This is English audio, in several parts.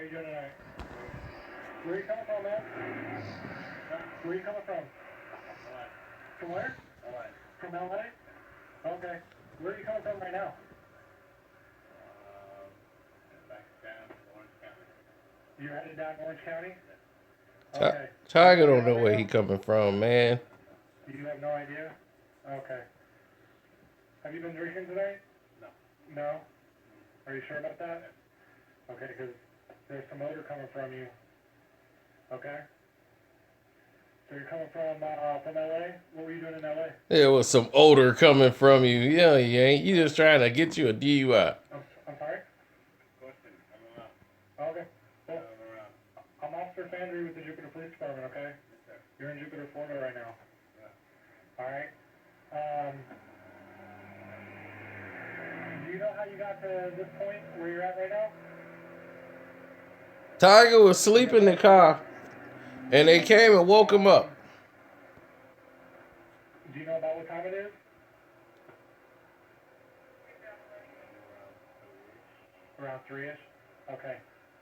you doing tonight? Where are you coming from, man? Where are you coming from? From where? LA. From LA? Okay. Where are you coming from right now? Back down Orange County. You're headed down Orange County? Okay. Tiger don't know where he coming from, man. You have no idea? Okay. Have you been drinking today? No. No? Are you sure about that? Okay, because there's some odor coming from you. Okay? So you're coming from LA? What were you doing in LA? There was some odor coming from you. Yeah, you ain't. You just trying to get you a DUI. I'm sorry? Question. I'm around. Okay. Well, I'm Officer Fandry with the Jupiter Police Department, okay? Yes, you're in Jupiter, Florida right now. Yeah. Alright. Do you know how you got to this point where you're at right now? Tiger was asleep in the car, and they came and woke him up. Do you know about what time it is? Around 3-ish? Okay.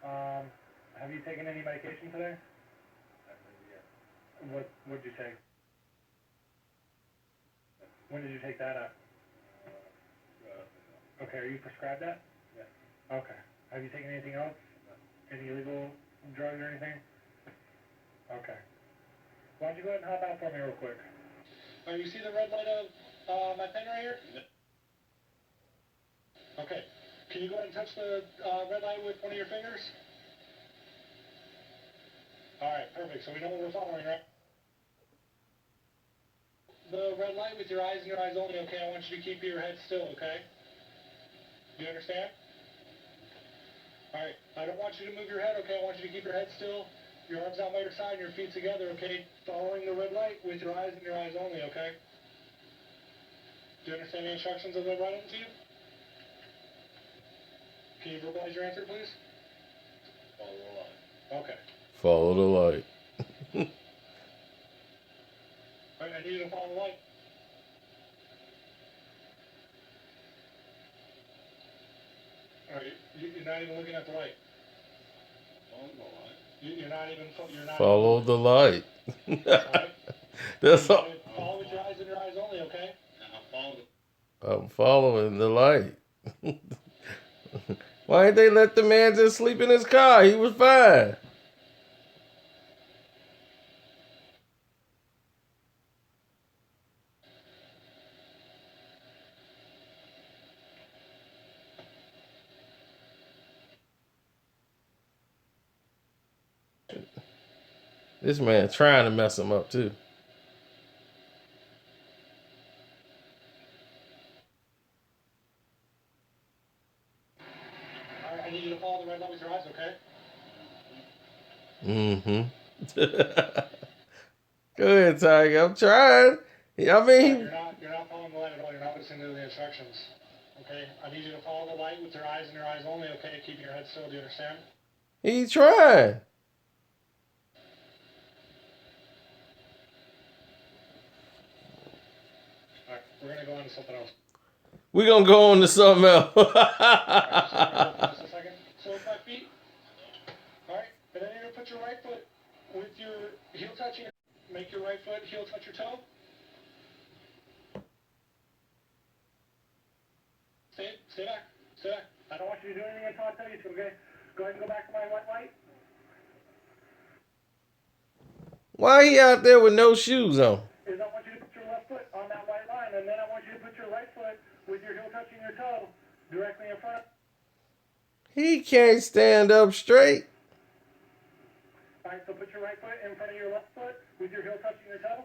Have you taken any medication today? What did you take? When did you take that at? Okay, are you prescribed that? Yes. Okay. Have you taken anything else? Any illegal drugs or anything? Okay. Why don't you go ahead and hop out for me real quick? You see the red light of my pen right here? Okay. Can you go ahead and touch the red light with one of your fingers? Alright, perfect. So we know what we're following, right? The red light with your eyes and your eyes only, okay? I want you to keep your head still, okay? Do you understand? Alright, I don't want you to move your head, okay? I want you to keep your head still, your arms out by your side, and your feet together, okay? Following the red light with your eyes and your eyes only, okay? Do you understand the instructions of the red light to you? Can you verbalize your answer, please? Follow the light. Okay. Follow the light. Alright, I need you to follow the light. Alright, you're not even looking at the light. Follow the light. You're not even... Follow the light. Right? That's all. Follow with your eyes and your eyes only, okay? I'm following the light. Why didn't they let the man just sleep in his car? He was fine. This man trying to mess him up too. Alright, I need you to follow the red light with your eyes, okay? Mm-hmm. Go ahead, Tiger. I'm trying. I mean, you're not following the light at all. You're not listening to the instructions. Okay? I need you to follow the light with your eyes and your eyes only, okay? Keeping your head still. Do you understand? he's trying. Alright, we're gonna go on to something else. We're gonna go on to something else. Alright, just a second. So with my feet. Alright, and then you're gonna put your right foot with your heel touching. Make your right foot heel touch your toe. Stay back. Stay back. I don't want you to do anything until I tell you to, okay? Go ahead and go back to my white light. Why he out there with no shoes on? Is I want you to put your left foot on that white line, and then I want you to put your right foot with your heel touching your toe directly in front. He can't stand up straight. Alright, so put your right foot in front of your left foot with your heel touching your toe.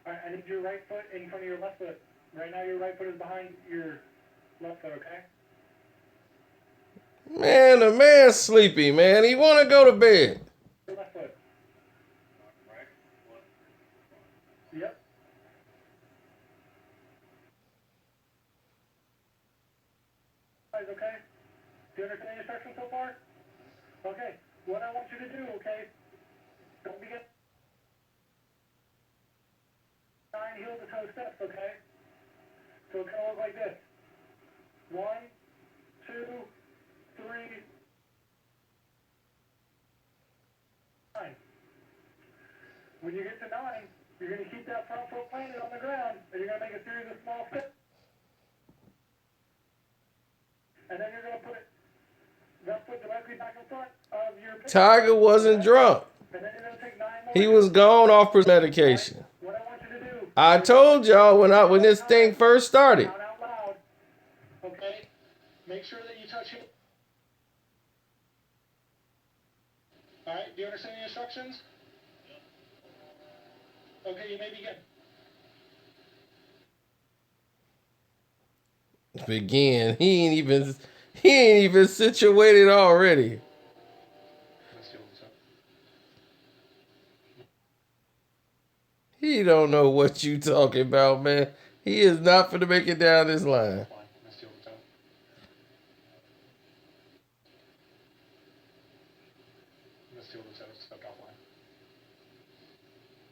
Alright, I need your right foot in front of your left foot. Right now your right foot is behind your left foot, okay? Man, the man's sleepy, man. He want to go to bed. Your left foot. Right. Yep. Okay? Do you understand the instructions so far? Okay. What I want you to do, okay? Don't begin... Heel to toe steps, okay? So it's going to look like this. 1, when you get to 9, you're going to keep that front foot planted on the ground, and you're going to make a series of small steps. And then you're going to put that foot directly back in front of your picture. Tiger wasn't drunk. And then you're going to take 9 more. He was gone off his medication. What I want you to do. I told y'all when this thing first started. Out loud. Okay? Make sure that you touch it. Alright, do you understand the instructions? Okay, you may begin. Begin. He ain't even situated already. He don't know what you talking about, man. He is not finna make it down this line.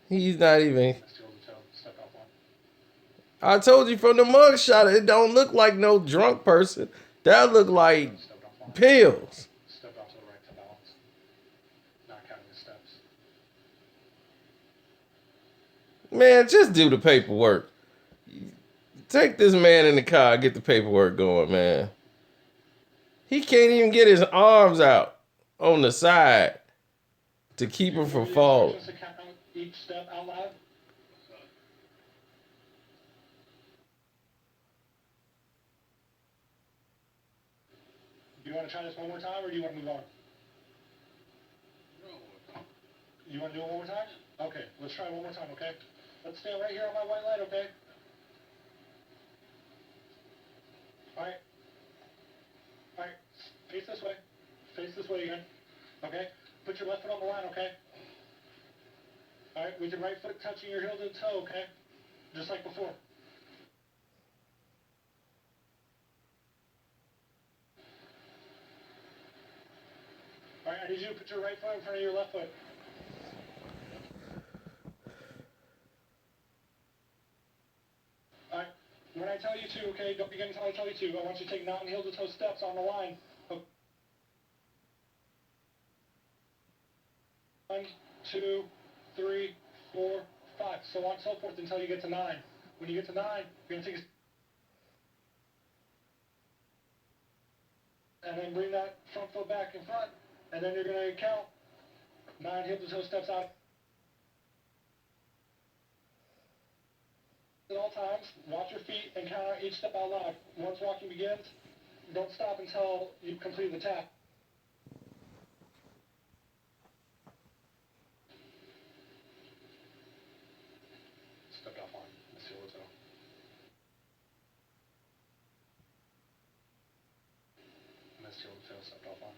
He's not even. I told you from the mugshot, it don't look like no drunk person. That look like pills. Step out to the right to balance. Not counting the steps. Man, just do the paperwork. Take this man in the car, get the paperwork going, man. He can't even get his arms out on the side to keep him from falling. Each step out loud. Do you want to try this one more time, or do you want to move on? You want to do it one more time? Okay, let's try one more time, okay? Let's stand right here on my white light, okay? Alright. Alright, face this way. Face this way again. Okay? Put your left foot on the line, okay? Alright, with your right foot touching your heel to the toe, okay? Just like before. Alright, I need you to put your right foot in front of your left foot. Alright, when I tell you to, okay, don't begin until I tell you to. I want you to take non-heel to toe steps on the line. 1, 2, 3, 4, 5, so on and so forth until you get to 9. When you get to 9, you're going to take and then bring that front foot back in front, and then you're going to count 9 heel to toe steps out. At all times, watch your feet and count out each step out loud. Once walking begins, don't stop until you've completed the tap. Stepped off line. Let's see what's up. Let's see what's up. Stepped off line.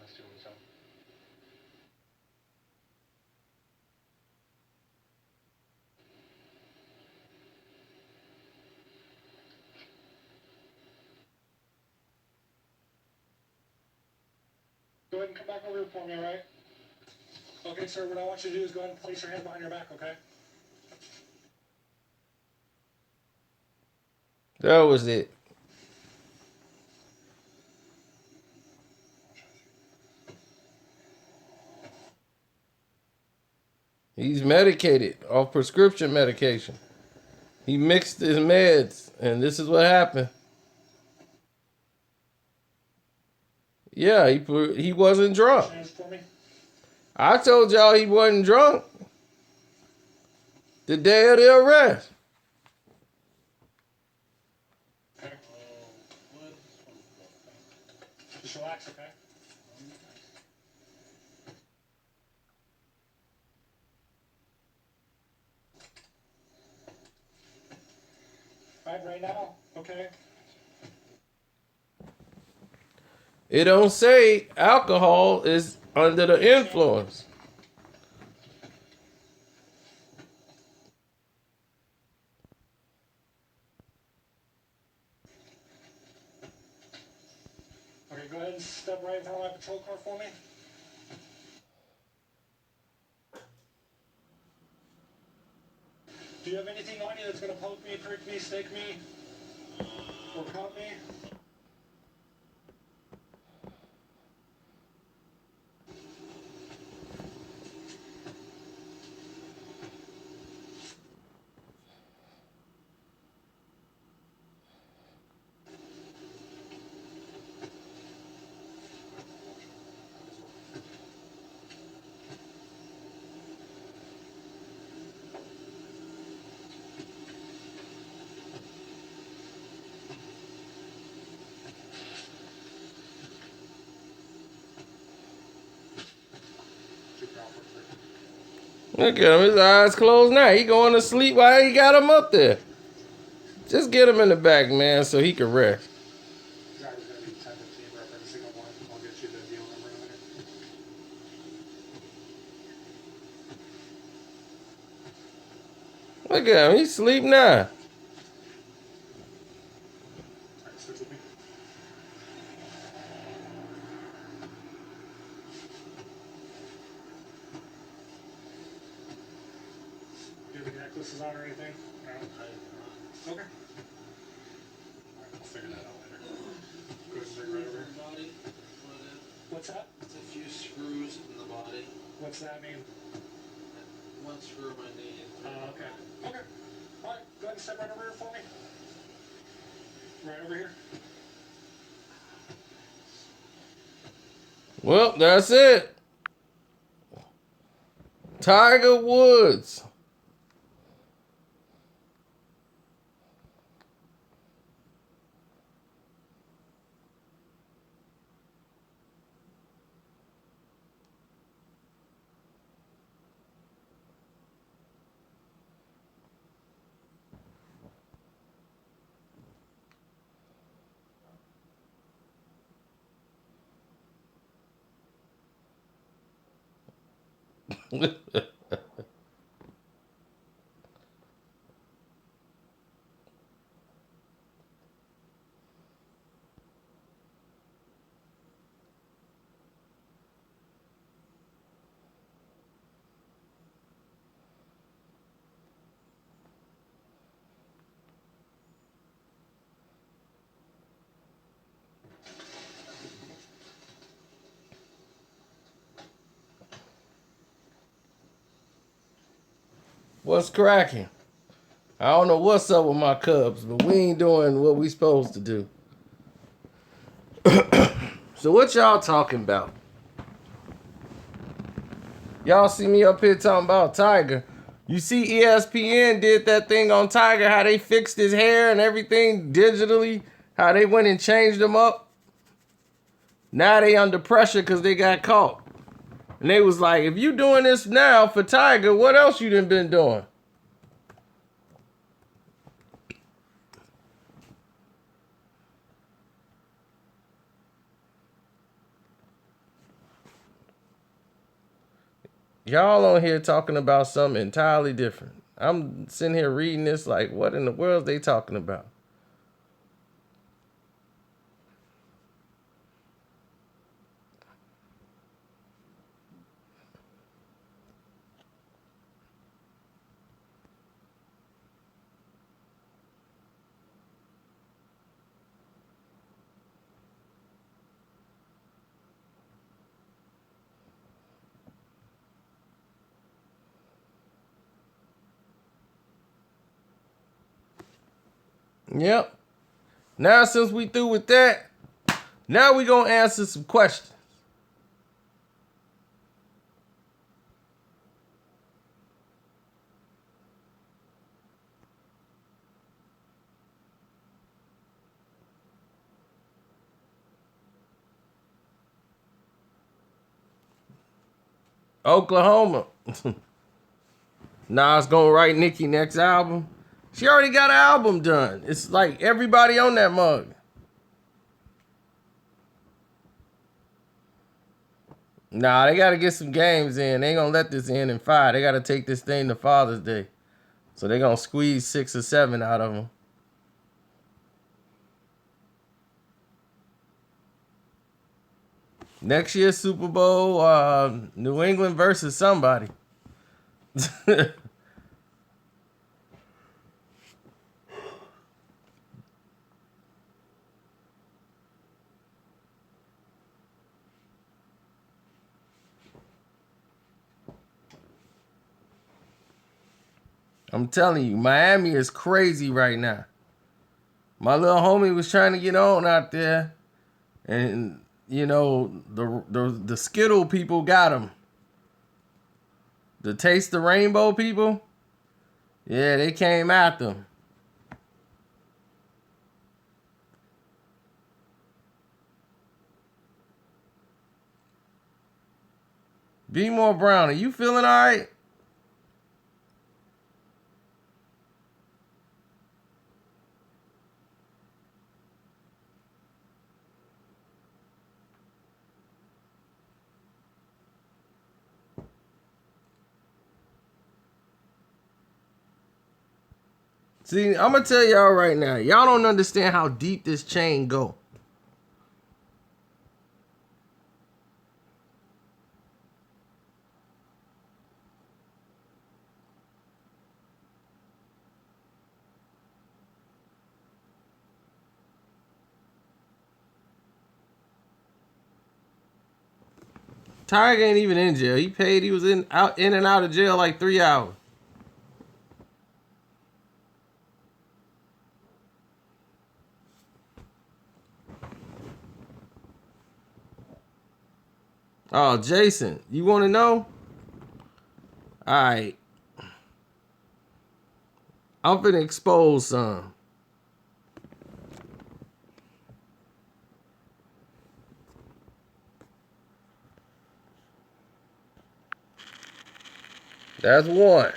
Let's see what's up. Go ahead and come back over here for me, all right? Okay, sir, what I want you to do is go ahead and place your hand behind your back, okay? That was it. He's medicated off prescription medication. He mixed his meds, and this is what happened. Yeah, he wasn't drunk. I told y'all he wasn't drunk the day of the arrest. Okay. Just relax, okay? Right now, okay? It don't say alcohol is under the influence. Okay, go ahead and step right in front of my patrol car for me. Do you have anything on you that's going to poke me, prick me, stick me, or cut me? Look at him. His eyes closed now. He going to sleep while he got him up there. Just get him in the back, man, so he can rest. Driver's gonna be 1015 referencing on one. I'll get you the deal number later. Look at him. He sleep now. Alright, switch with me. Do you have any necklaces on or anything? No? Okay. Alright, we'll figure that out later. Go ahead and bring it right over here. Body. What's that? It's a few screws in the body. What's that mean? One screw in my knee. Okay. Okay. Alright, go ahead and step right over here for me. Right over here. Well, that's it. Tiger Woods. What's cracking? I don't know what's up with my Cubs, but we ain't doing what we supposed to do. So what y'all talking about? Y'all see me up here talking about Tiger. You see ESPN did that thing on Tiger, how they fixed his hair and everything digitally, how they went and changed him up. Now they under pressure because they got caught. And they was like, if you doing this now for Tiger, what else you done been doing? Y'all on here talking about something entirely different. I'm sitting here reading this like, what in the world they talking about? Yep. Now since we through with that, now we gonna answer some questions. Oklahoma. Nas gonna write Nicki next album. She already got an album done. It's like everybody on that mug. Nah, they gotta get some games in. They ain't gonna let this in 5. They gotta take this thing to Father's Day. So they gonna squeeze 6 or 7 out of them. Next year's Super Bowl, New England versus somebody. I'm telling you, Miami is crazy right now. My little homie was trying to get on out there, and you know the Skittle people got him. The Taste the Rainbow people, yeah, they came after him. Be more Brown, are you feeling all right? See, I'm gonna tell y'all right now. Y'all don't understand how deep this chain go. Tiger ain't even in jail. He paid. He was in and out of jail like 3 hours. Oh, Jason, you want to know? All right. I'm finna expose some. That's one.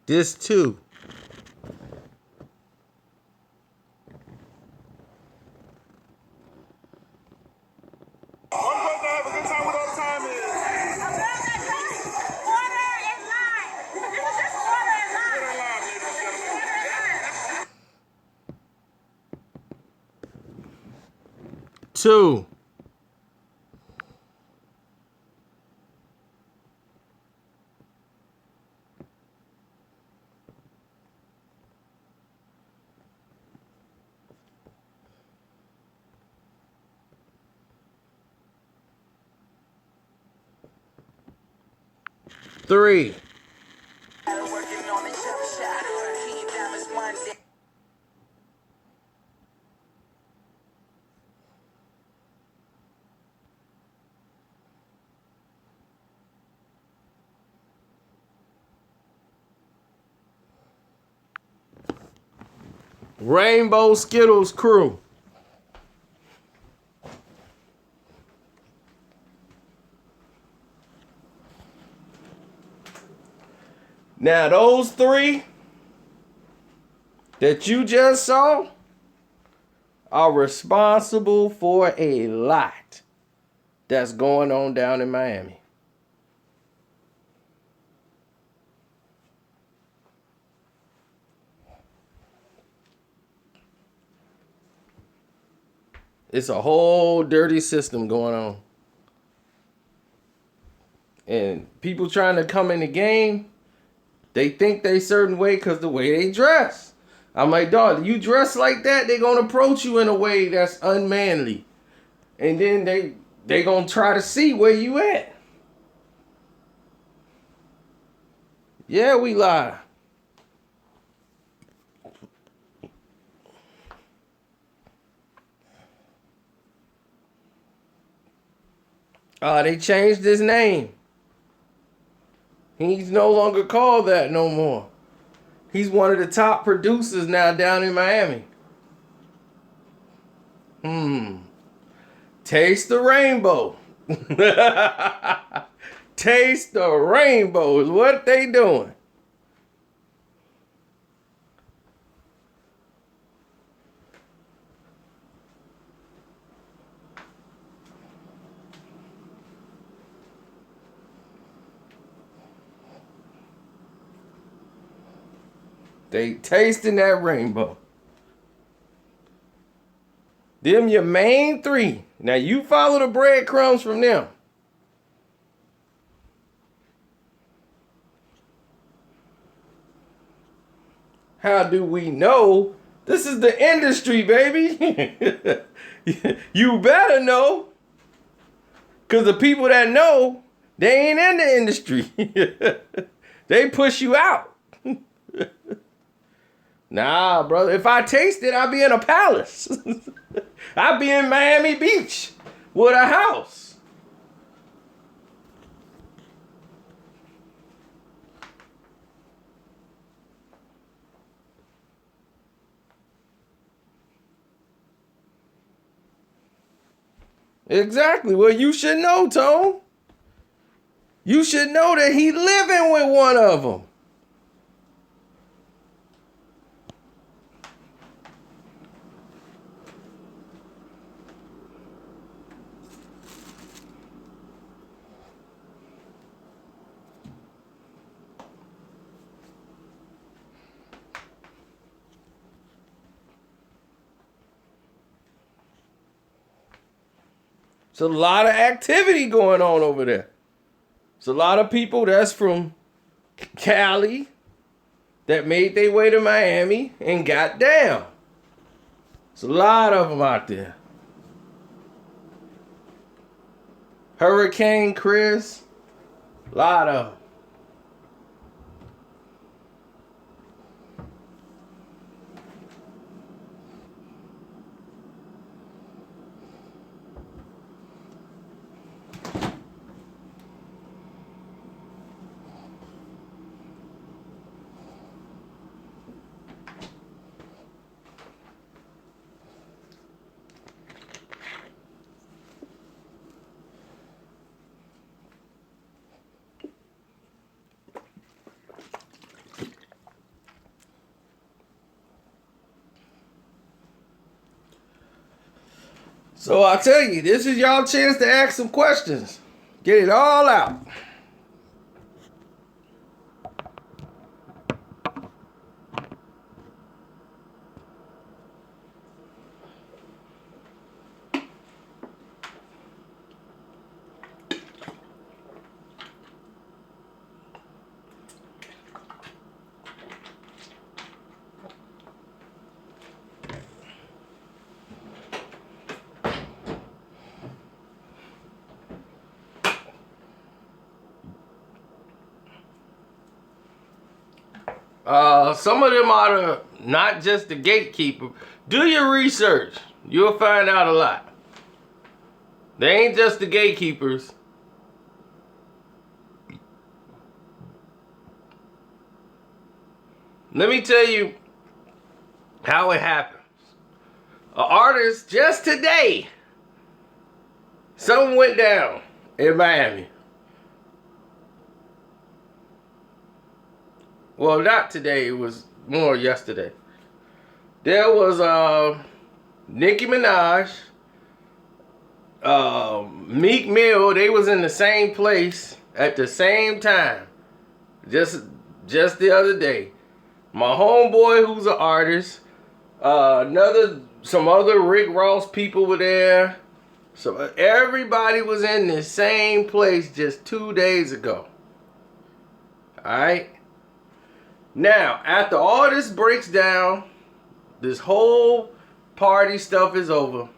This two. Two. Three. Rainbow Skittles crew. Now those three that you just saw are responsible for a lot that's going on down in Miami. It's a whole dirty system going on. And people trying to come in the game, they think they certain way because the way they dress. I'm like, dog, you dress like that, they gonna approach you in a way that's unmanly. And then they gonna try to see where you at. Yeah, we lie. They changed his name. He's no longer called that no more. He's one of the top producers now down in Miami. Taste the rainbow. Taste the rainbow is what they doing. They tasting that rainbow. Them your main three. Now you follow the breadcrumbs from them. How do we know? This is the industry, baby. You better know. Because the people that know, they ain't in the industry. They push you out. Nah, brother. If I taste it, I'll be in a palace. I'll be in Miami Beach with a house. Exactly. Well, you should know, Tone. You should know that he living with one of them. It's a lot of activity going on over there. It's a lot of people that's from Cali that made their way to Miami and got down. There's a lot of them out there. Hurricane Chris, a lot of them. So I tell you, this is y'all chance to ask some questions. Get it all out. Some of them are not just the gatekeeper. Do your research. You'll find out a lot. They ain't just the gatekeepers. Let me tell you how it happens. An artist just today, something went down in Miami. Well, not today, it was more yesterday. There was Nicki Minaj, Meek Mill, they was in the same place at the same time. Just the other day. My homeboy who's an artist, some other Rick Ross people were there. So everybody was in the same place just 2 days ago. Alright? Now, after all this breaks down, this whole party stuff is over.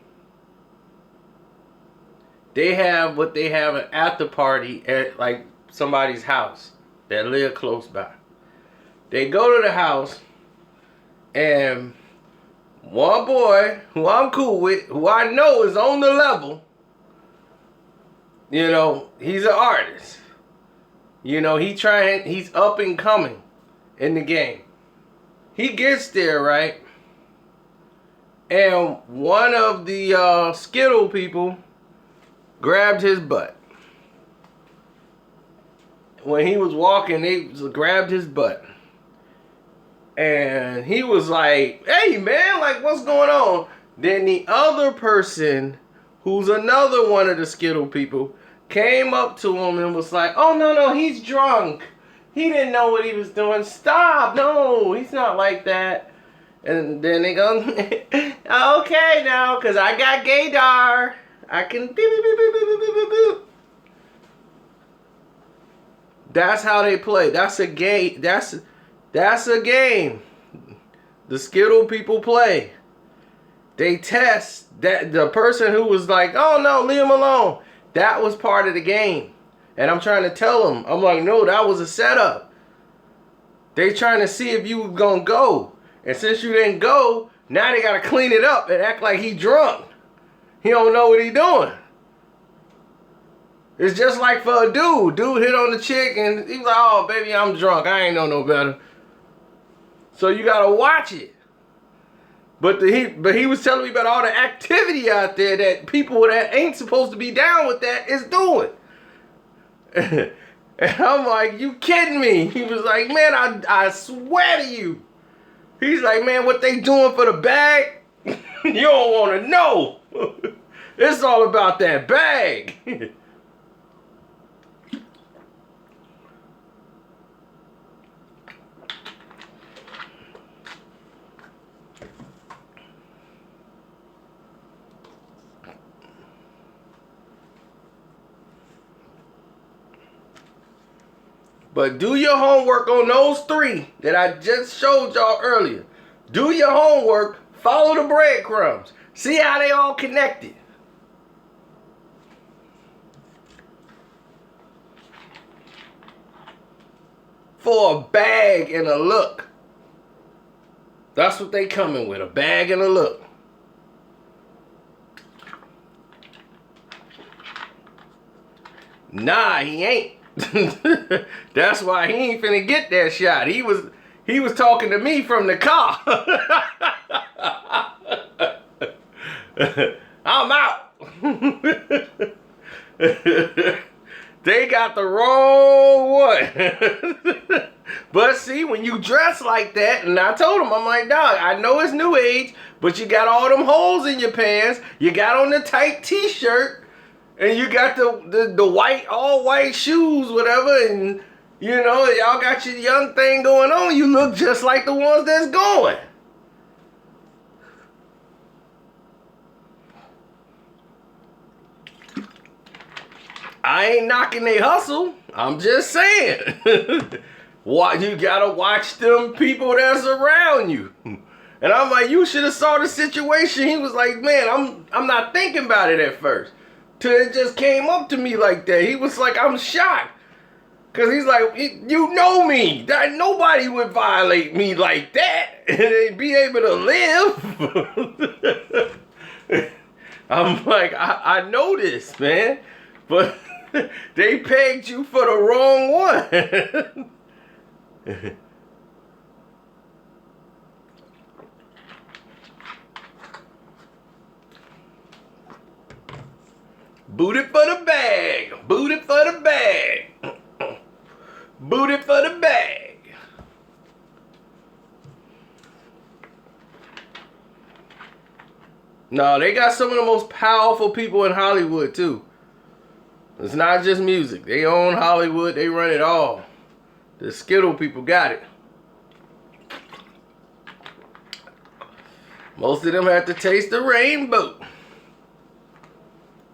They have what they have an after party at like somebody's house that live close by. They go to the house and one boy who I'm cool with, who I know is on the level, you know, he's an artist. You know, he's up and coming in the game. He gets there, right? And one of the Skittle people grabbed his butt. When he was walking, they grabbed his butt. And he was like, hey man, like what's going on? Then the other person, who's another one of the Skittle people, came up to him and was like, oh no, he's drunk. He didn't know what he was doing. Stop, no, he's not like that. And then they go, okay now, cause I got gaydar. I can beep, beep, beep, beep, beep, beep, beep, beep. That's how they play. That's a game. That's a game. The Skittle people play. They test that the person who was like, oh no, leave him alone. That was part of the game. And I'm trying to tell them, I'm like, no, that was a setup. They trying to see if you was gonna go. And since you didn't go, now they gotta clean it up and act like he drunk. He don't know what he doing. It's just like for a dude. Dude hit on the chick and he's like, oh baby, I'm drunk. I ain't know no better. So you gotta watch it. But he was telling me about all the activity out there that people that ain't supposed to be down with that is doing. And I'm like, you kidding me? He was like, man, I swear to you. He's like, man, what they doing for the bag? You don't want to know. It's all about that bag. But do your homework on those 3 that I just showed y'all earlier. Do your homework, follow the breadcrumbs. See how they all connected. For a bag and a look. That's what they coming with, a bag and a look. Nah, he ain't. That's why he ain't finna get that shot. He was talking to me from the car. I'm out. They got the wrong one. But see, when you dress like that, and I told him, I'm like, dog, I know it's new age, but you got all them holes in your pants. You got on the tight t-shirt. And you got the white, all white shoes, whatever, and you know, y'all got your young thing going on. You look just like the ones that's going. I ain't knocking their hustle. I'm just saying. You gotta watch them people that's around you. And I'm like, you should have saw the situation. He was like, man, I'm not thinking about it at first. Till it just came up to me like that. He was like, I'm shocked. Because he's like, you know me. That nobody would violate me like that. And be able to live. I'm like, I know this, man. But they pegged you for the wrong one. Booted for the bag. Booted for the bag. Booted for the bag. No, they got some of the most powerful people in Hollywood too. It's not just music. They own Hollywood. They run it all. The Skittle people got it. Most of them have to taste the rainbow.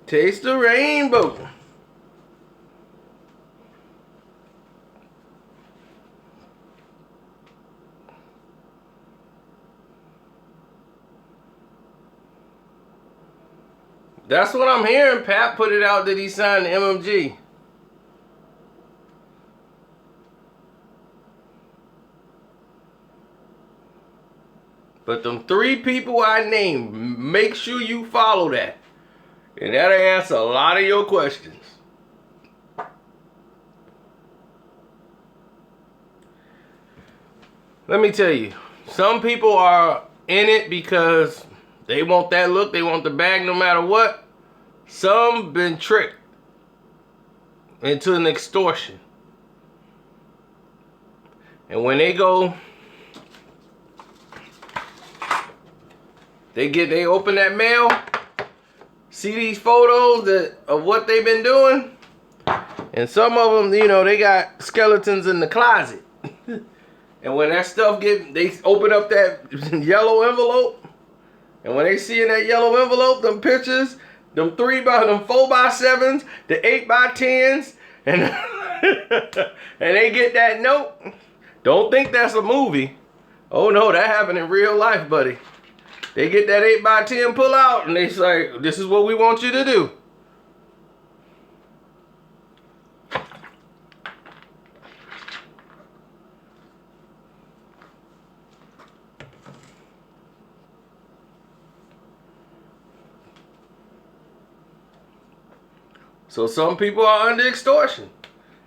Taste the rainbow. That's what I'm hearing. Pat put it out that he signed the MMG. But them 3 people I named, make sure you follow that. And that'll answer a lot of your questions. Let me tell you, some people are in it because they want that look, they want the bag no matter what. Some been tricked into an extortion. And when they go, they open that mail, see these photos of what they've been doing, and some of them, you know, they got skeletons in the closet. And when that stuff they open up that yellow envelope, and when they see in that yellow envelope them pictures, them 4x7s, the 8x10s, and and they get that note, don't think that's a movie. Oh no, that happened in real life, buddy. They get that 8x10 pull out and they say, this is what we want you to do. So some people are under extortion.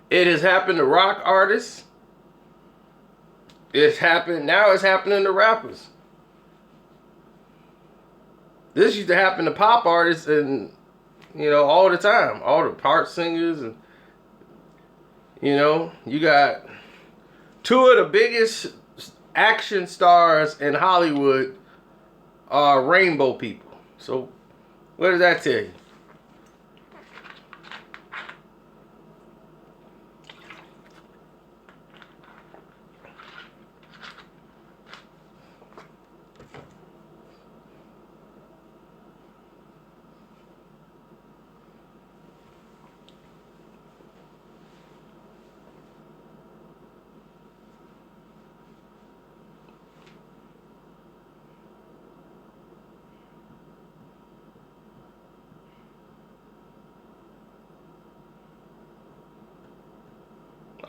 It has happened to rock artists. Now it's happening to rappers. This used to happen to pop artists and, you know, all the time. All the part singers and, you know, you got two of the biggest action stars in Hollywood are rainbow people. So what does that tell you?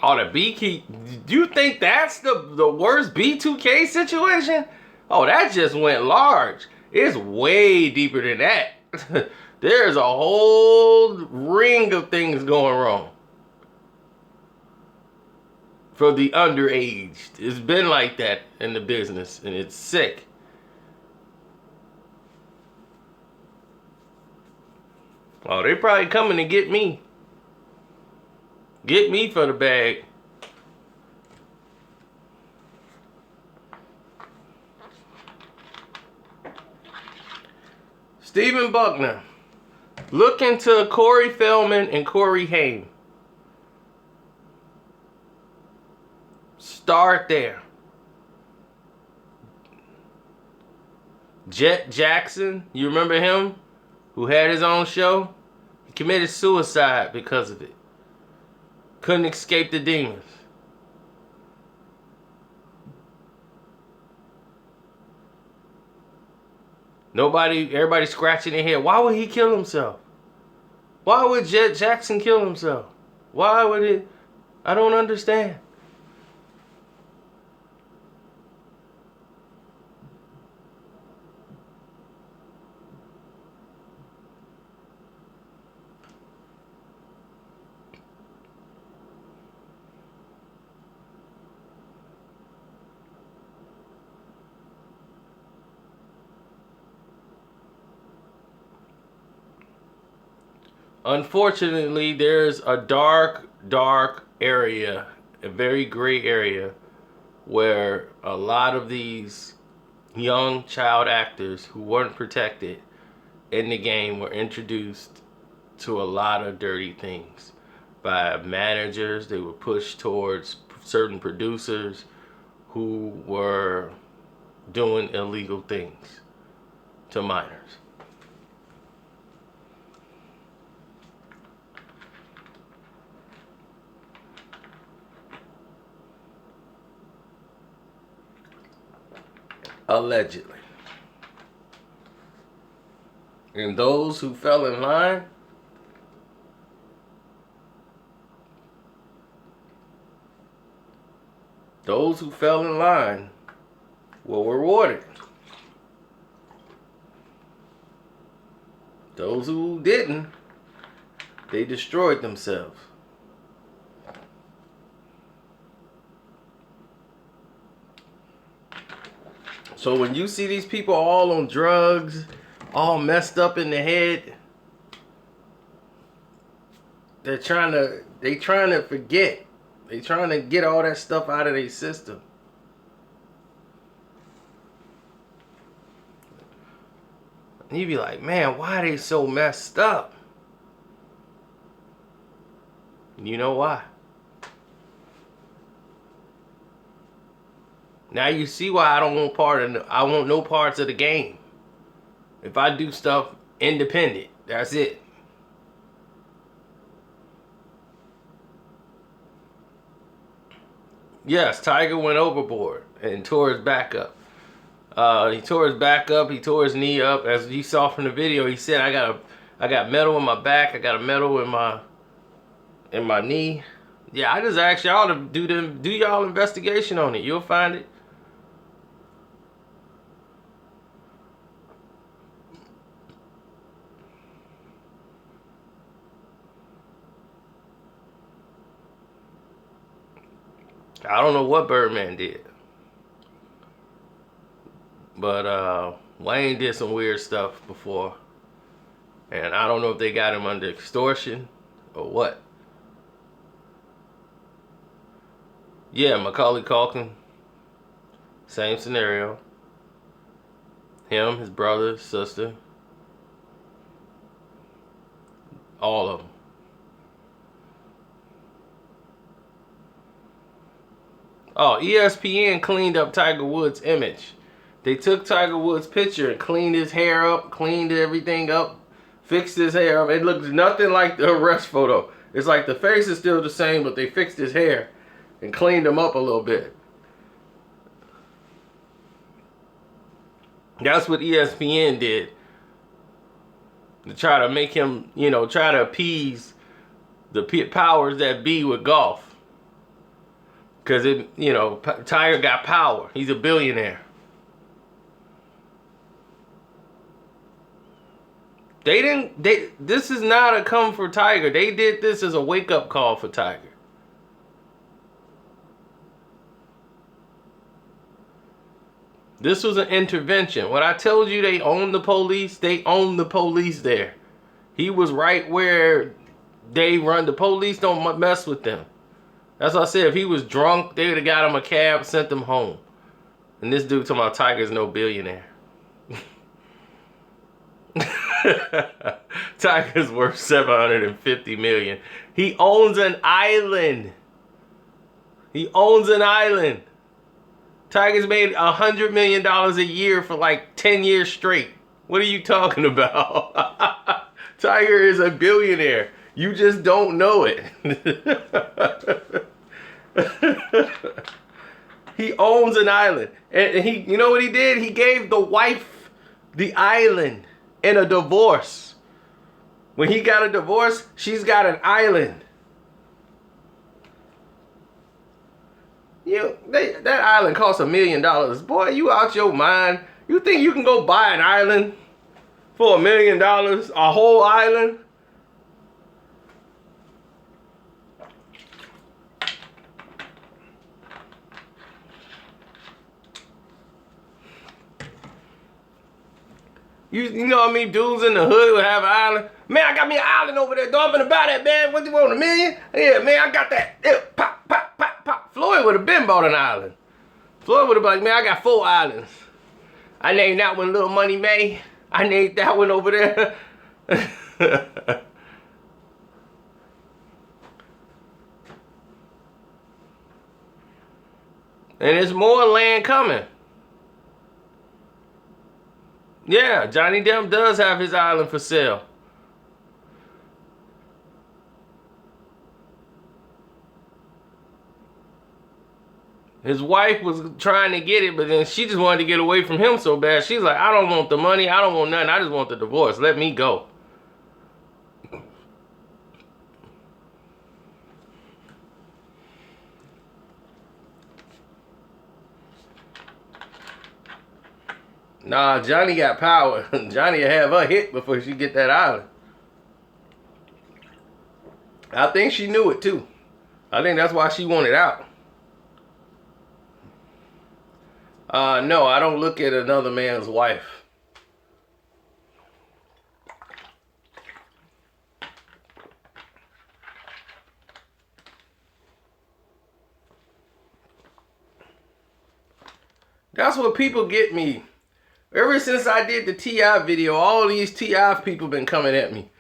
Oh, the B-Key. Do you think that's the worst B2K situation? Oh, that just went large. It's way deeper than that. There's a whole ring of things going wrong for the underaged. It's been like that in the business, and it's sick. Oh, they probably coming to get me. Get me for the bag. Stephen Buckner. Look into Corey Feldman and Corey Haim. Start there. Jet Jackson, you remember him? Who had his own show? He committed suicide because of it. Couldn't escape the demons. Everybody scratching their head. Why would he kill himself? Why would Jet Jackson kill himself? Why would it? I don't understand. Unfortunately, there's a dark area, a very gray area, where a lot of these young child actors who weren't protected in the game were introduced to a lot of dirty things by managers. They were pushed towards certain producers who were doing illegal things to minors. Allegedly. And those who fell in line, were rewarded. Those who didn't, they destroyed themselves. So when you see these people all on drugs, all messed up in the head, they trying to forget. They trying to get all that stuff out of their system. And you be like, man, why are they so messed up? You know why? Now you see why I don't want I want no parts of the game. If I do stuff independent, that's it. Yes, Tiger went overboard and tore his back up. He tore his back up. He tore his knee up. As you saw from the video, he said, "I got metal in my back. I got a metal in my knee." Yeah, I just asked y'all to do y'all investigation on it. You'll find it. I don't know what Birdman did. But Wayne did some weird stuff before. And I don't know if they got him under extortion or what. Yeah, Macaulay Culkin. Same scenario. Him, his brother, sister. All of them. Oh, ESPN cleaned up Tiger Woods' image. They took Tiger Woods' picture and cleaned his hair up, cleaned everything up, fixed his hair up. It looks nothing like the arrest photo. It's like the face is still the same, but they fixed his hair and cleaned him up a little bit. That's what ESPN did. To try to make him, you know, try to appease the powers that be with golf. Because, you know, Tiger got power. He's a billionaire. This is not a come for Tiger. They did this as a wake-up call for Tiger. This was an intervention. When I told you they own the police, they own the police there. He was right where they run. The police don't mess with them. That's what I said. If he was drunk, they would have got him a cab, sent him home. And this dude talking about Tiger's no billionaire. Tiger's worth $750 million. He owns an island. He owns an island. Tiger's made $100 million a year for like 10 years straight. What are you talking about? Tiger is a billionaire. You just don't know it. He owns an island. And he, you know what he did? He gave the wife the island in a divorce. When he got a divorce, she's got an island. That island costs $1 million. Boy, you out your mind. You think you can go buy an island for $1 million? A whole island? You know what I mean? Dudes in the hood would have an island. Man, I got me an island over there. Don't finna buy that, man. What you want, $1 million? Yeah, man, I got that. Yeah, pop, pop, pop, pop. Floyd would have been bought an island. Floyd would have been like, man, I got 4 islands. I named that one Little Money May. I named that one over there. And there's more land coming. Yeah, Johnny Depp does have his island for sale. His wife was trying to get it, but then she just wanted to get away from him so bad. She's like, I don't want the money. I don't want nothing. I just want the divorce. Let me go. Nah, Johnny got power. Johnny will have her hit before she get that island. I think she knew it too. I think that's why she wanted out. No, I don't look at another man's wife. That's what people get me. Ever since I did the T.I. video, all these T.I. people been coming at me.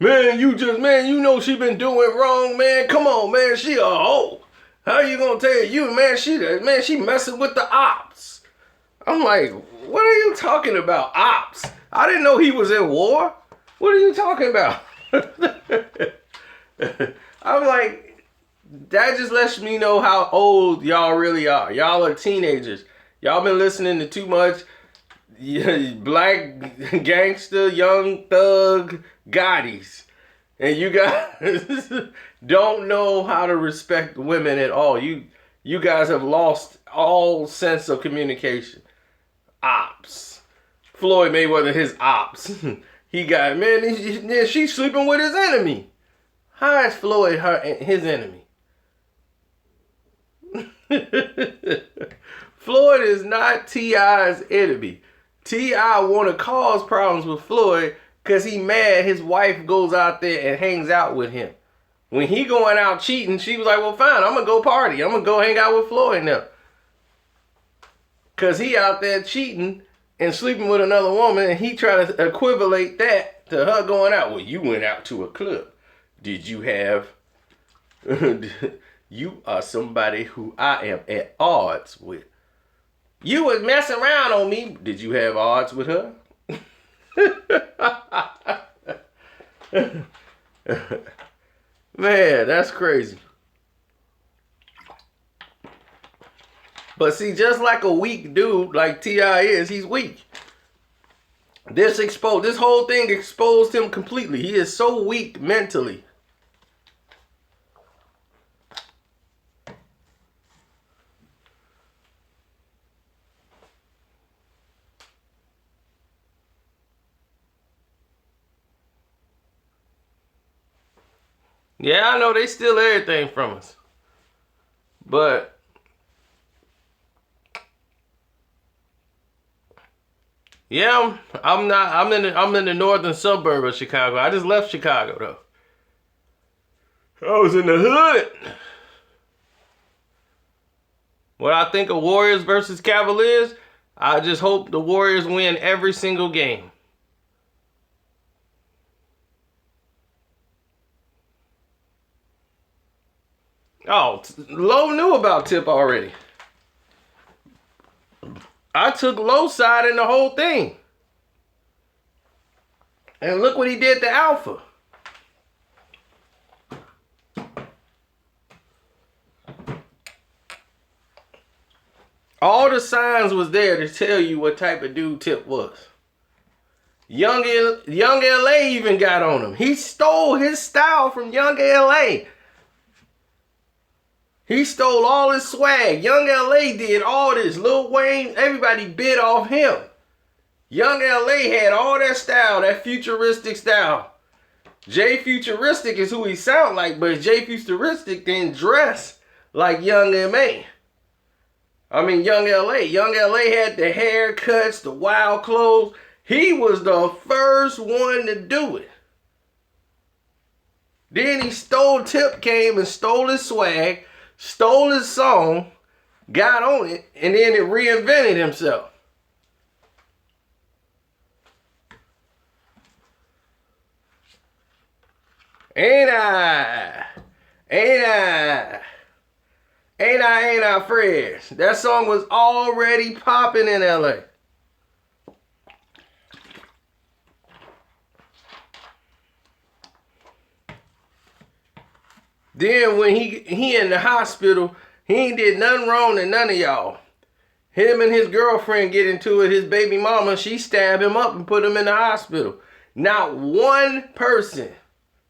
Man, you know she been doing wrong, man. Come on, man, she a hoe. How you gonna tell you, man, she messing with the ops. I'm like, what are you talking about, ops? I didn't know he was in war. What are you talking about? I'm like, that just lets me know how old y'all really are. Y'all are teenagers. Y'all been listening to too much black gangster, young thug Gottis. And you guys don't know how to respect women at all. You guys have lost all sense of communication. Ops. Floyd Mayweather, his ops. He got, man, she's sleeping with his enemy. How is Floyd his enemy? Floyd is not T.I.'s enemy. T.I. want to cause problems with Floyd because he mad his wife goes out there and hangs out with him. When he going out cheating, she was like, well, fine, I'm going to go party. I'm going to go hang out with Floyd now. Because he out there cheating and sleeping with another woman, and he try to equivalate that to her going out. Well, you went out to a club. Did you have... You are somebody who I am at odds with. You was messing around on me. Did you have odds with her? Man, that's crazy. But see, just like a weak dude like T.I. is, he's weak. This whole thing exposed him completely. He is so weak mentally. Yeah, I know they steal everything from us. But yeah, I'm in the northern suburb of Chicago. I just left Chicago though. I was in the hood. What I think of Warriors versus Cavaliers, I just hope the Warriors win every single game. Oh, Lowe knew about Tip already. I took Lowe's side in the whole thing. And look what he did to Alpha. All the signs was there to tell you what type of dude Tip was. Young LA even got on him. He stole his style from Young LA. He stole all his swag. Young LA did all this. Lil Wayne, everybody bid off him. Young LA had all that style, that futuristic style. Jay Futuristic is who he sound like, but Jay Futuristic didn't dress like Young M.A. I mean, Young LA. Young LA had the haircuts, the wild clothes. He was the first one to do it. Then Tip came and stole his swag, stole his song, got on it, and then it reinvented himself. Ain't I, Fred? That song was already popping in LA. Then when he in the hospital, he ain't did nothing wrong to none of y'all. Him and his girlfriend get into it. His baby mama, she stabbed him up and put him in the hospital. Not one person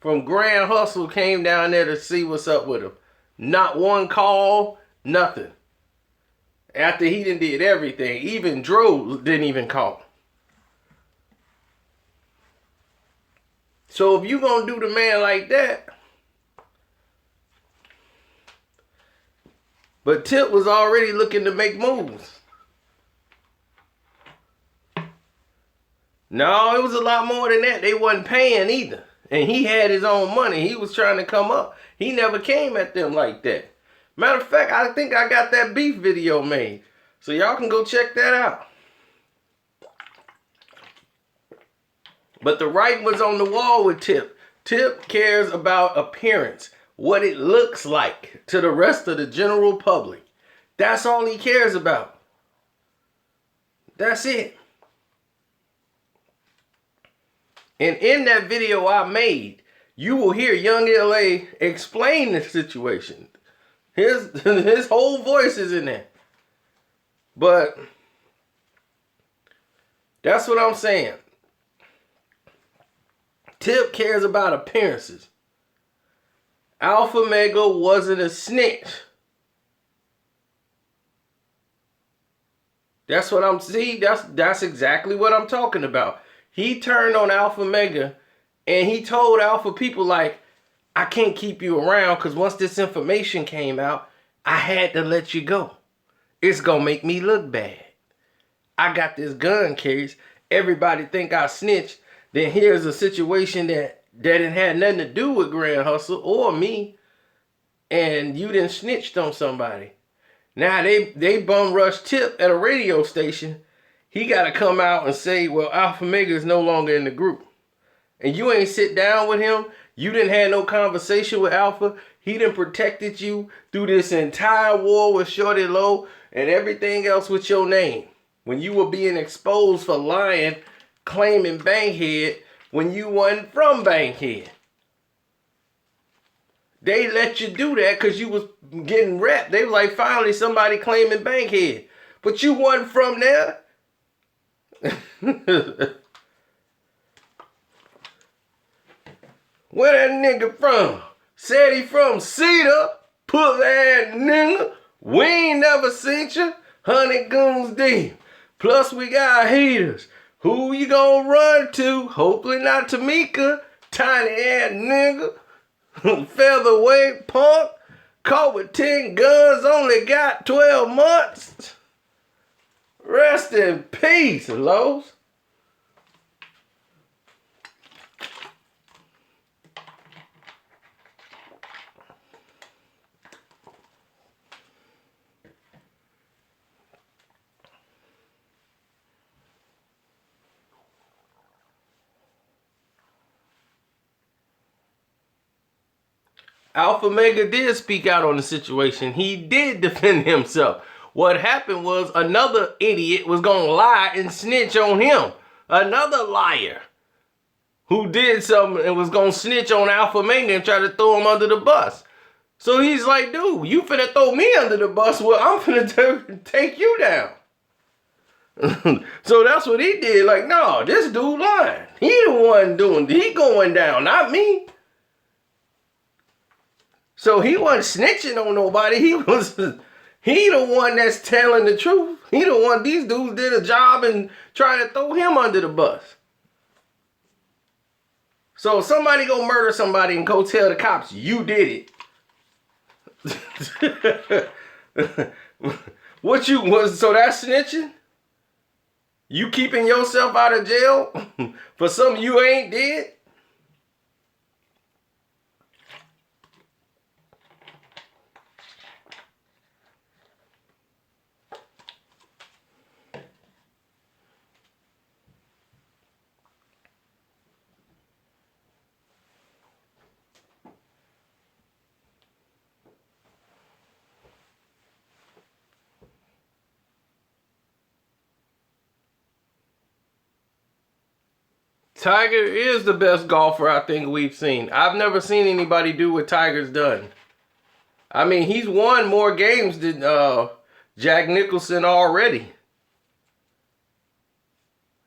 from Grand Hustle came down there to see what's up with him. Not one call, nothing. After he did everything, even Drew didn't even call. So if you gonna do the man like that, but Tip was already looking to make moves. No, it was a lot more than that. They wasn't paying either. And he had his own money. He was trying to come up. He never came at them like that. Matter of fact, I think I got that beef video made. So y'all can go check that out. But the writing was on the wall with Tip. Tip cares about appearance. What it looks like to the rest of the general public. That's all he cares about. That's it. And in that video I made, you will hear Young LA explain the situation. His whole voice is in there. But that's what I'm saying. Tip cares about appearances. Alpha Mega wasn't a snitch. That's what I'm seeing. That's exactly what I'm talking about. He turned on Alpha Mega and he told Alpha people like, I can't keep you around because once this information came out, I had to let you go. It's going to make me look bad. I got this gun case. Everybody think I snitched. Then here's a situation that didn't have nothing to do with Grand Hustle or me, and you didn't snitched on somebody. Now they bum rush Tip at a radio station. He got to come out and say, well, Alpha Mega is no longer in the group. And you ain't sit down with him. You didn't have no conversation with Alpha. He done protected you through this entire war with Shorty Low and everything else with your name. When you were being exposed for lying, claiming Bankhead when you wasn't from Bankhead. They let you do that because you was getting repped. They was like, finally somebody claiming Bankhead. But you wasn't from there. Where that nigga from? Said he from Cedar. Put that nigga. We ain't never seen you. 100 goons deep. Plus we got heaters. Who you gonna run to? Hopefully not Tamika. Tiny ass nigga. Featherweight punk. Caught with 10 guns. Only got 12 months. Rest in peace, Lowe's. Alpha Mega did speak out on the situation. He did defend himself. What happened was another idiot was going to lie and snitch on him. Another liar who did something and was going to snitch on Alpha Mega and try to throw him under the bus. So he's like, dude, you finna throw me under the bus. Well, I'm finna take you down. So that's what he did. Like, no, this dude lying. He the one doing, he going down, not me. So he wasn't snitching on nobody. He the one that's telling the truth. He the one, these dudes did a job and trying to throw him under the bus. So if somebody go murder somebody and go tell the cops you did it. What you was, so that's snitching? You keeping yourself out of jail for something you ain't did? Tiger is the best golfer I think we've seen. I've never seen anybody do what Tiger's done. I mean, he's won more games than Jack Nicholson already.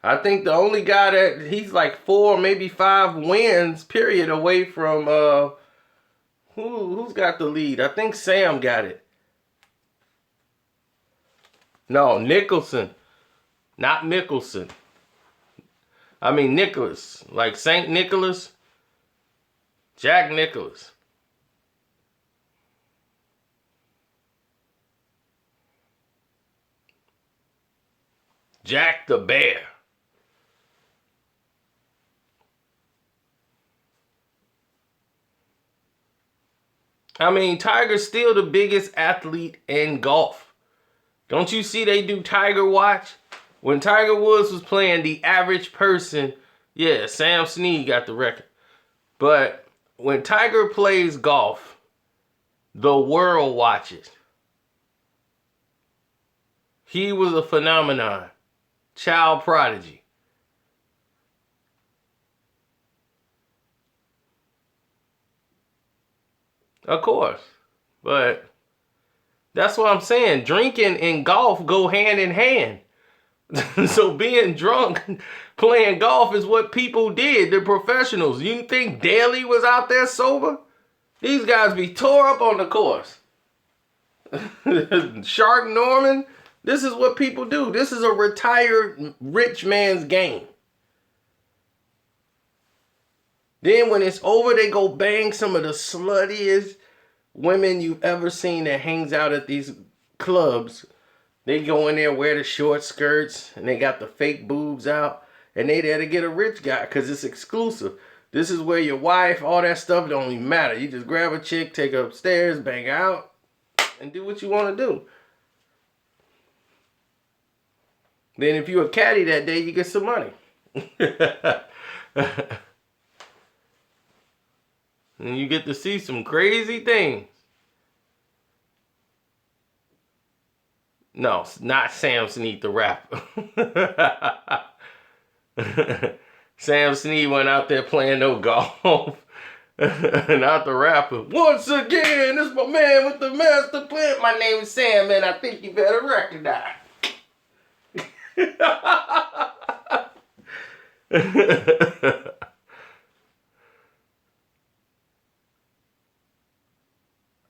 I think the only guy that he's like 4, maybe 5 wins, period, away from who's got the lead? I think Sam got it. No, Nicholson. Not Mickelson. I mean Nicholas, like St. Nicholas, Jack Nicholas. Jack the Bear. I mean, Tiger's still the biggest athlete in golf. Don't you see they do Tiger Watch? When Tiger Woods was playing, the average person, yeah, Sam Snead got the record. But when Tiger plays golf, the world watches. He was a phenomenon. Child prodigy. Of course. But that's what I'm saying. Drinking and golf go hand in hand. So being drunk, playing golf is what people did. They're professionals. You think Daly was out there sober? These guys be tore up on the course. Shark Norman, this is what people do. This is a retired rich man's game. Then when it's over, they go bang some of the sluttiest women you've ever seen that hangs out at these clubs. They go in there, wear the short skirts, and they got the fake boobs out, and they there to get a rich guy because it's exclusive. This is where your wife, all that stuff don't even matter. You just grab a chick, take her upstairs, bang out, and do what you want to do. Then if you're a caddy that day, you get some money. And you get to see some crazy things. No, not Sam Snead the rapper. Sam Snead went out there playing no golf. Not the rapper. Once again, this is my man with the master plan. My name is Sam, and I think you better recognize.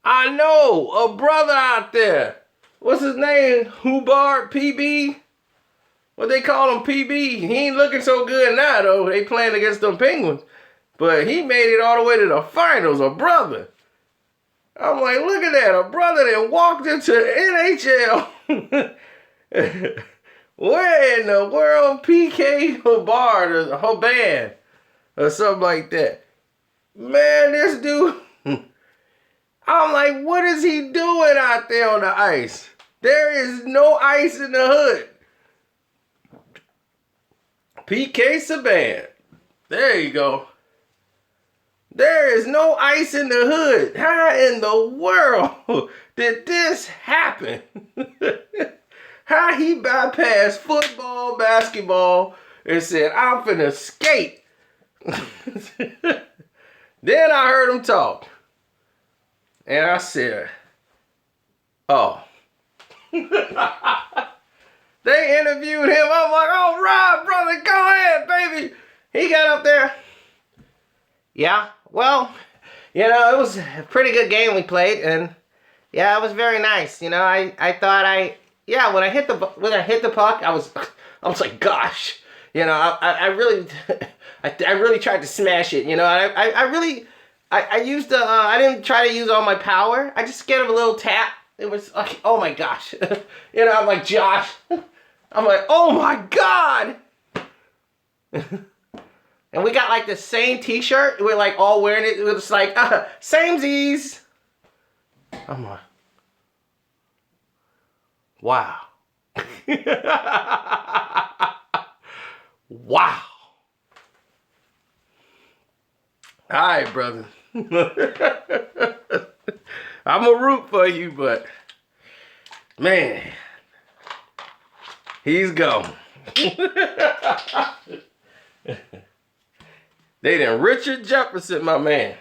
I know a brother out there. What's his name? Hubbard PB? What they call him, PB? He ain't looking so good now, though. They playing against them Penguins. But he made it all the way to the finals, a brother. I'm like, look at that. A brother that walked into the NHL. Where in the world PK Hubbard or Hubbard or something like that? Man, this dude... I'm like, what is he doing out there on the ice? There is no ice in the hood. PK Subban. There you go. There is no ice in the hood. How in the world did this happen? How he bypassed football, basketball, and said, I'm finna skate. Then I heard him talk. And I said, oh. They interviewed him. I'm like, all right, brother, go ahead, baby. He got up there. Yeah, well, you know, it was a pretty good game we played, and yeah, it was very nice. You know, I thought when I hit the puck, I was like, gosh, you know, I really tried to smash it. You know, I used I didn't try to use all my power. I just gave him a little tap. It was like, oh my gosh. You know, I'm like, Josh. I'm like, oh my God. And we got like the same t-shirt. We're like all wearing it. It was like, samesies. I'm like, wow. Wow. All right, brother. I'm a root for you, but man, he's gone. They done Richard Jefferson, my man.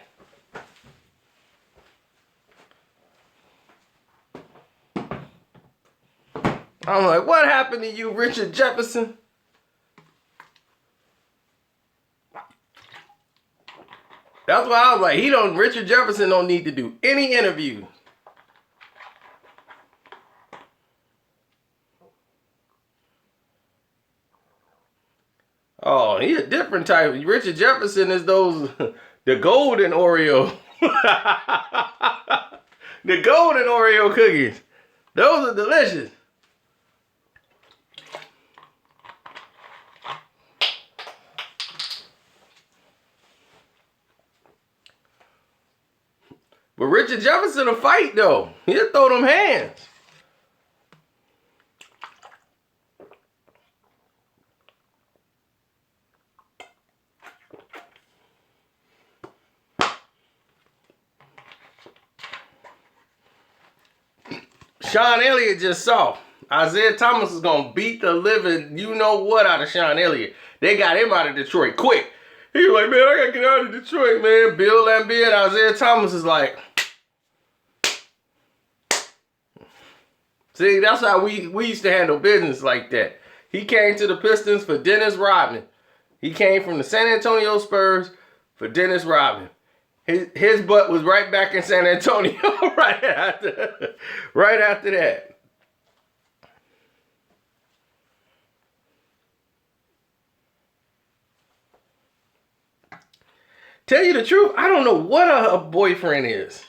I'm like, what happened to you, Richard Jefferson? That's why I was like, Richard Jefferson don't need to do any interviews. Oh, he's a different type. Richard Jefferson is those, the golden Oreo. The golden Oreo cookies. Those are delicious. But Richard Jefferson will fight, though. He'll throw them hands. Sean Elliott just saw. Isaiah Thomas is going to beat the living you-know-what out of Sean Elliott. They got him out of Detroit quick. He was like, man, I got to get out of Detroit, man. Bill Laimbeer and Isaiah Thomas is like... See, that's how we used to handle business like that. He came to the Pistons for Dennis Rodman. He came from the San Antonio Spurs for Dennis Rodman. His butt was right back in San Antonio right after that. Tell you the truth, I don't know what a boyfriend is.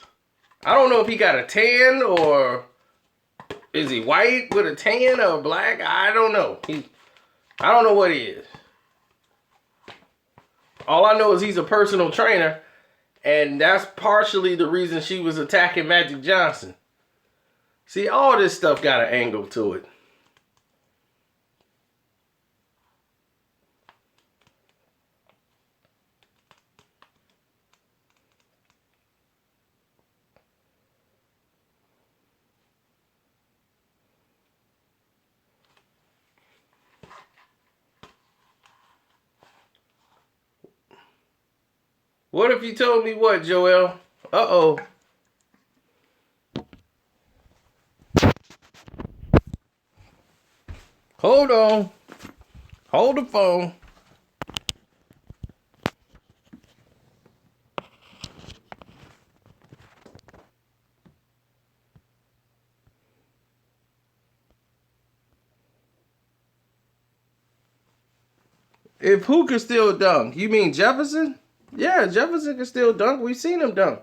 I don't know if he got a tan or Is he white with a tan or black? I don't know. I don't know what he is. All I know is he's a personal trainer, and that's partially the reason she was attacking Magic Johnson. See, all this stuff got an angle to it. What if you told me what, Joel? Uh-oh. Hold on. Hold the phone. If who can still dunk? You mean Jefferson? Yeah, Jefferson can still dunk. We've seen him dunk.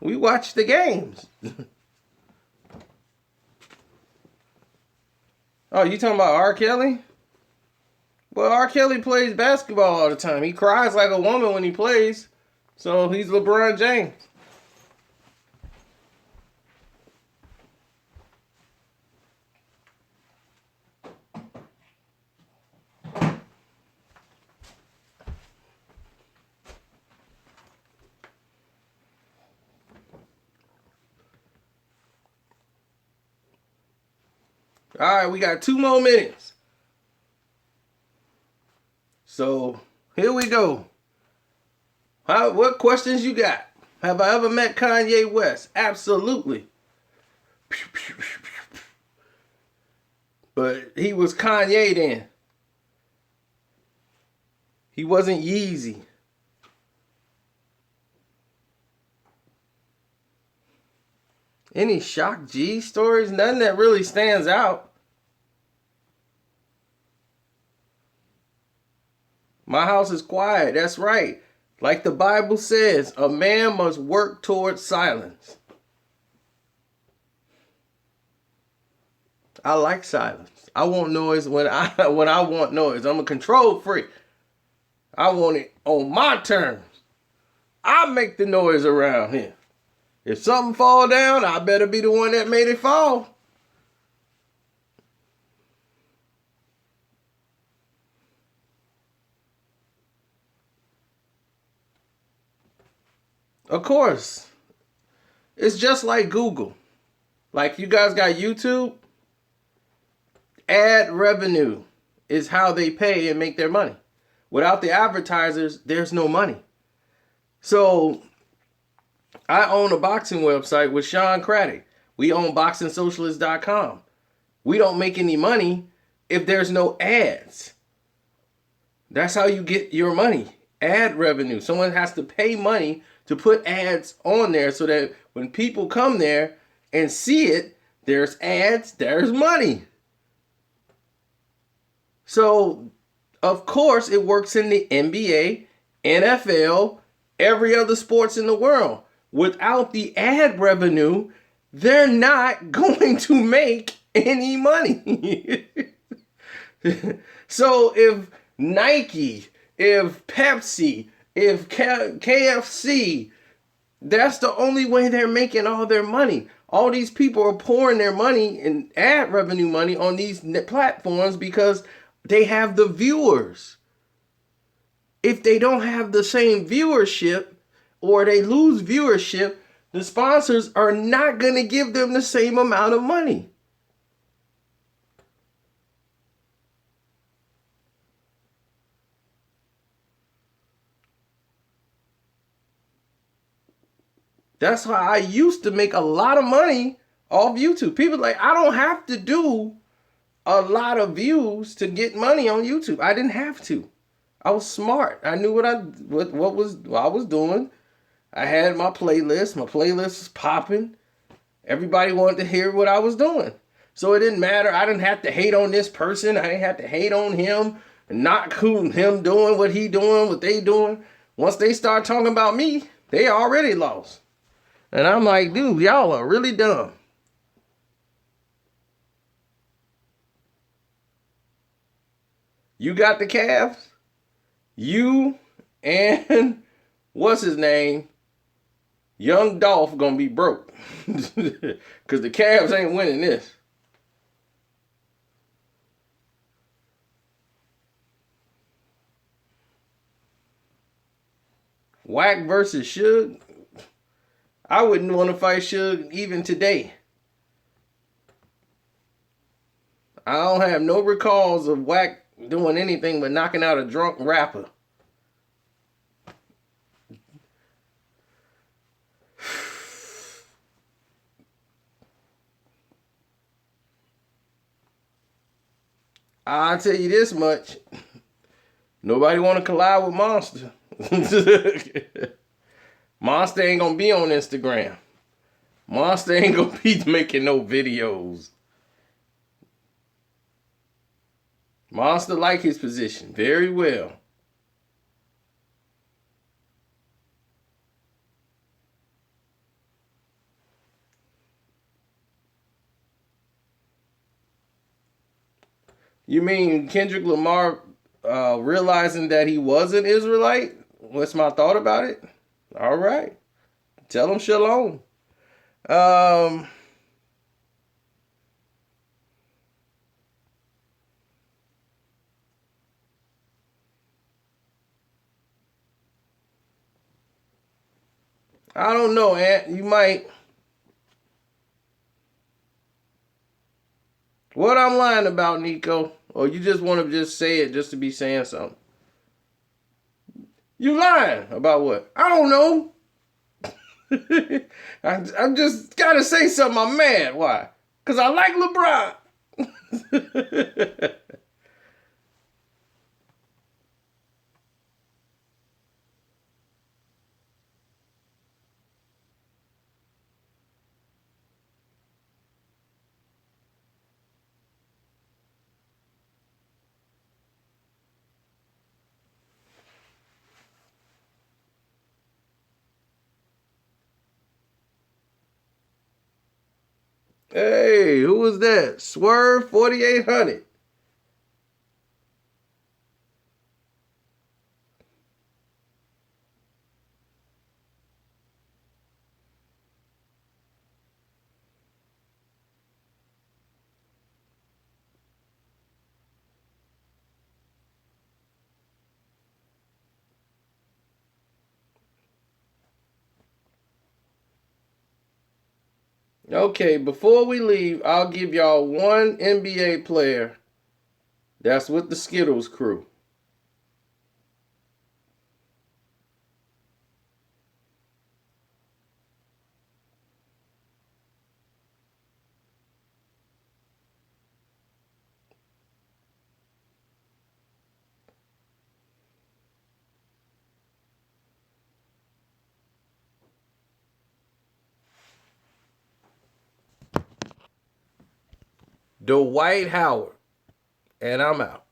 We watched the games. Oh, you talking about R. Kelly? Well, R. Kelly plays basketball all the time. He cries like a woman when he plays. So he's LeBron James. All right, we got 2 more minutes. So here we go. What questions you got? Have I ever met Kanye West? Absolutely. But he was Kanye then. He wasn't Yeezy. Any Shock G stories? Nothing that really stands out. My house is quiet. That's right. Like the Bible says, a man must work towards silence. I like silence. I want noise when I want noise. I'm a control freak. I want it on my terms. I make the noise around here. If something fall down, I better be the one that made it fall. Of course. It's just like Google. Like you guys got YouTube. Ad revenue is how they pay and make their money. Without the advertisers, there's no money. So I own a boxing website with Sean Craddock. We own boxingsocialist.com. We don't make any money if there's no ads. That's how you get your money. Ad revenue. Someone has to pay money to put ads on there so that when people come there and see it, there's ads, there's money. So, of course, it works in the NBA, NFL, every other sports in the world. Without the ad revenue, they're not going to make any money. So if Nike, if Pepsi, if KFC, that's the only way they're making all their money. All these people are pouring their money and ad revenue money on these platforms because they have the viewers. If they don't have the same viewership or they lose viewership, the sponsors are not going to give them the same amount of money. That's how I used to make a lot of money off YouTube. People like, I don't have to do a lot of views to get money on YouTube. I didn't have to. I was smart. I knew what I was doing. I had my playlist. My playlist was popping. Everybody wanted to hear what I was doing. So it didn't matter. I didn't have to hate on this person. I didn't have to hate on him and not him doing what he doing, what they doing. Once they start talking about me, they already lost. And I'm like, dude, y'all are really dumb. You got the Cavs? You and what's his name? Young Dolph gonna be broke. Because the Cavs ain't winning this. Wack versus Suge. I wouldn't want to fight Suge even today. I don't have no recalls of Wack doing anything but knocking out a drunk rapper. I'll tell you this much. Nobody want to collide with Monster. Monster ain't gonna be on Instagram. Monster ain't gonna be making no videos. Monster like his position very well. You mean Kendrick Lamar realizing that he was an Israelite? What's my thought about it? All right. Tell him shalom. I don't know, Ant. You might. What I'm lying about, Nico? Or you just want to just say it just to be saying something? You lying about what? I don't know. I just gotta say something. I'm mad. Why? Because I like LeBron. Hey, who was that? Swerve 4800. Okay, before we leave, I'll give y'all one NBA player that's with the Skittles crew. Dwight Howard. And I'm out.